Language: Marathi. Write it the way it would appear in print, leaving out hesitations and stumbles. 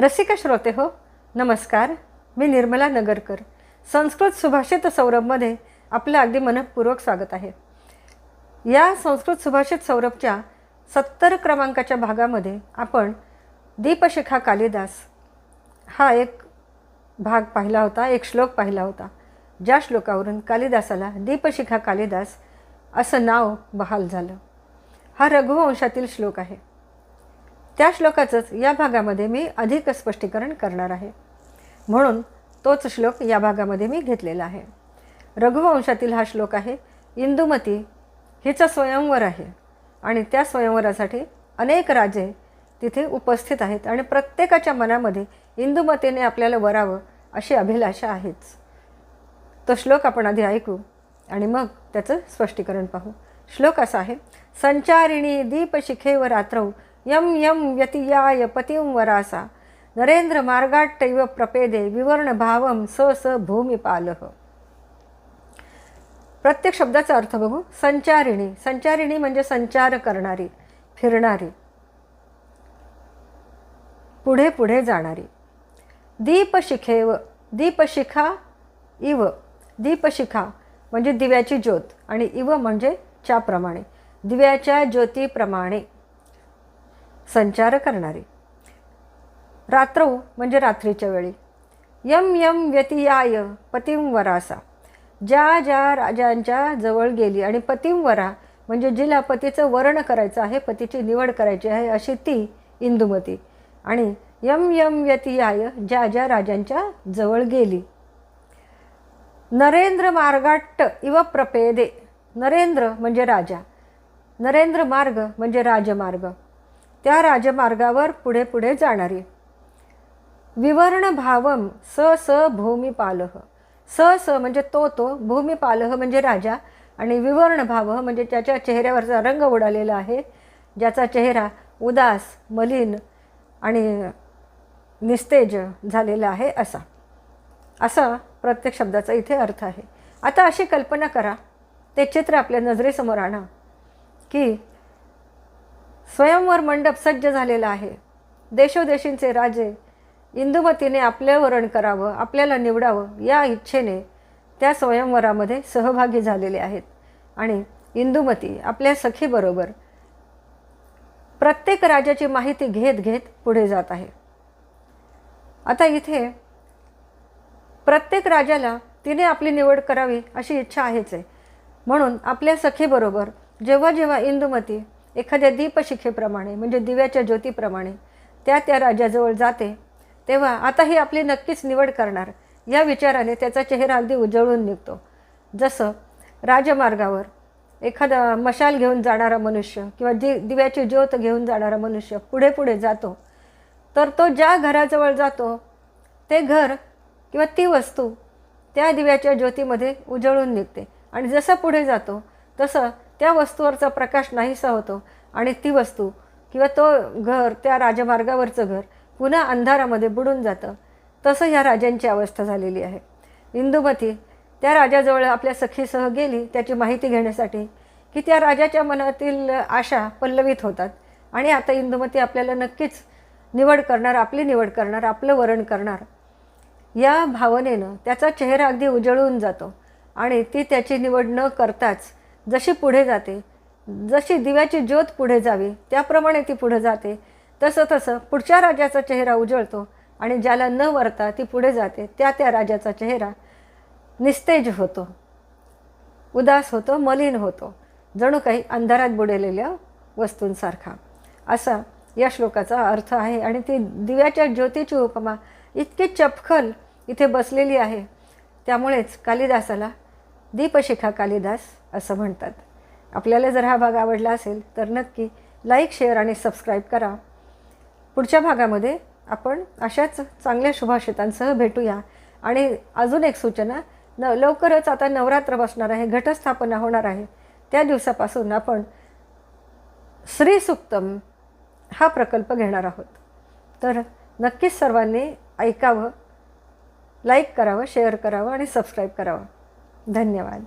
रसिक श्रोते हो, नमस्कार. मी निर्मला नगरकर. संस्कृत सुभाषित सौरभमध्ये आपलं अगदी मनपूर्वक स्वागत आहे. या संस्कृत सुभाषित सौरभच्या 70 क्रमांकाच्या भागामध्ये आपण दीपशिखा कालिदास हा एक भाग पाहिला होता, एक श्लोक पाहिला होता, ज्या श्लोकावरून कालिदासाला दीपशिखा कालिदास असं नाव बहाल झालं. हा रघुवंशातील श्लोक आहे. त्या श्लोकाचंच या भागामध्ये मी अधिक स्पष्टीकरण करणार आहे, म्हणून तोच श्लोक या भागामध्ये मी घेतलेला आहे. रघुवंशातील हा श्लोक आहे. इंदुमती हिचं स्वयंवर आहे आणि त्या स्वयंवरासाठी अनेक राजे तिथे उपस्थित आहेत आणि प्रत्येकाच्या मनामध्ये इंदुमतीने आपल्याला वरावं अशी अभिलाषा आहेच. तो श्लोक आपण आधी ऐकू आणि मग त्याचं स्पष्टीकरण पाहू. श्लोक असा आहे. संचारिणी दीपशिखेव रात्रौ यम यम व्यतियाय पतिं वरासा नरेंद्र मार्गाट्टैव प्रपेदे विवर्ण भावम स स भूमिपालः. प्रत्येक शब्दाचा अर्थ बघू. संचारिणी, संचारिणी म्हणजे संचार करणारी, फिरणारी, पुढे पुढे जाणारी. दीपशिखेव, दीपशिखा इव, दीपशिखा म्हणजे दिव्याची ज्योत आणि इव म्हणजे च्याप्रमाणे, दिव्याच्या ज्योतीप्रमाणे संचार करणारी. रात्रौ म्हणजे रात्रीच्या वेळी. यम यम व्यतियाय पतिं वरासा, ज्या ज्या राजांच्या जवळ गेली, आणि पतिं वरा म्हणजे जिला पतीचं वरण करायचं आहे, पतीची निवड करायची आहे, अशी ती इंदुमती. आणि यम यम व्यतियाय ज्या ज्या राजांच्या जवळ गेली. नरेंद्र मार्गाट्ट इव प्रपेदे, नरेंद्र म्हणजे राजा, नरेंद्र मार्ग म्हणजे राजमार्ग, त्या राजमार्गावर पुढे पुढे जाणारी. विवर्ण भावम स स भूमिपालः, स स म्हणजे तो, भूमिपालः म्हणजे राजा, आणि विवर्ण भाव म्हणजे त्याच्या चेहऱ्यावरचा रंग उडालेला आहे, ज्याचा चेहरा उदास, मलिन आणि निस्तेज झालेला आहे, असा प्रत्येक शब्दाचा इथे अर्थ आहे. आता अशी कल्पना करा, ते चित्र आपल्या नजरेसमोर आणा की स्वयंवर मंडप सज्ज झालेला आहे. देशोदेशींचे राजे इंदुमतीने आपले वरण करावं, आपल्याला निवडावं या इच्छेने त्या स्वयंवरामध्ये सहभागी झालेले आहेत. आणि इंदुमती आपल्या सखीबरोबर प्रत्येक राजाची माहिती घेत घेत पुढे जात आहे. आता इथे प्रत्येक राजाला तिने आपली निवड करावी अशी इच्छा आहेच आहे, म्हणून आपल्या सखीबरोबर जेव्हा जेव्हा इंदुमती एखाद्या दीपशिखेप्रमाणे म्हणजे दिव्याच्या ज्योतीप्रमाणे त्या राजाजवळ जाते, तेव्हा आता ही आपली नक्कीच निवड करणार या विचाराने त्याचा चेहरा अगदी उजळून निघतो. जसं राजमार्गावर एखादा मशाल घेऊन जाणारा मनुष्य किंवा दिव्याची ज्योत घेऊन जाणारा मनुष्य पुढे पुढे जातो, तर तो ज्या घराजवळ जातो ते घर किंवा ती वस्तू त्या दिव्याच्या ज्योतीमध्ये उजळून निघते, आणि जसं पुढे जातो तसं त्या वस्तूवरचा प्रकाश नाहीसा होतो आणि ती वस्तू किंवा तो घर, त्या राजमार्गावरचं घर पुन्हा अंधारामध्ये बुडून जातं. तसं ह्या राजांची अवस्था झालेली आहे. इंदुमती त्या राजाजवळ आपल्या सखीसह गेली त्याची माहिती घेण्यासाठी, की त्या राजाच्या मनातील आशा पल्लवित होतात, आणि आता इंदुमती आपल्याला नक्कीच निवड करणार, आपली निवड करणार, आपलं वरण करणार या भावनेनं त्याचा चेहरा अगदी उजळून जातो. आणि ती त्याची निवड न करताच जशी पुढे जाते, जशी दिव्याची ज्योत पुढे जावी त्याप्रमाणे ती पुढे जाते, तसं पुढच्या राजाचा चेहरा उजळतो, आणि ज्याला न वरता ती पुढे जाते त्या राजाचा चेहरा निस्तेज होतो, उदास होतो, मलिन होतो, जणू काही अंधारात बुडलेल्या वस्तूंसारखा. असा या श्लोकाचा अर्थ आहे. आणि ती दिव्याच्या ज्योतीची उपमा इतकी चपखल इथे बसलेली आहे, त्यामुळेच कालिदासाला दीपशिखा कालिदास असं म्हणतात. आपल्याला जर हा भाग आवडला असेल तर नक्की लाईक, शेअर आणि सबस्क्राईब करा. पुढच्या भागामध्ये आपण अशाच चांगल्या सुभाषितांसह भेटूया. आणि अजून एक सूचना, लवकरच आता नवरात्र बसणार आहे, घटस्थापना होणार आहे, त्या दिवसापासून आपण श्रीसूक्तम हा प्रकल्प घेणार आहोत. तर नक्कीच सर्वांनी ऐकावं, लाईक करावं, शेअर करावं आणि सबस्क्राईब करावं. धन्यवाद.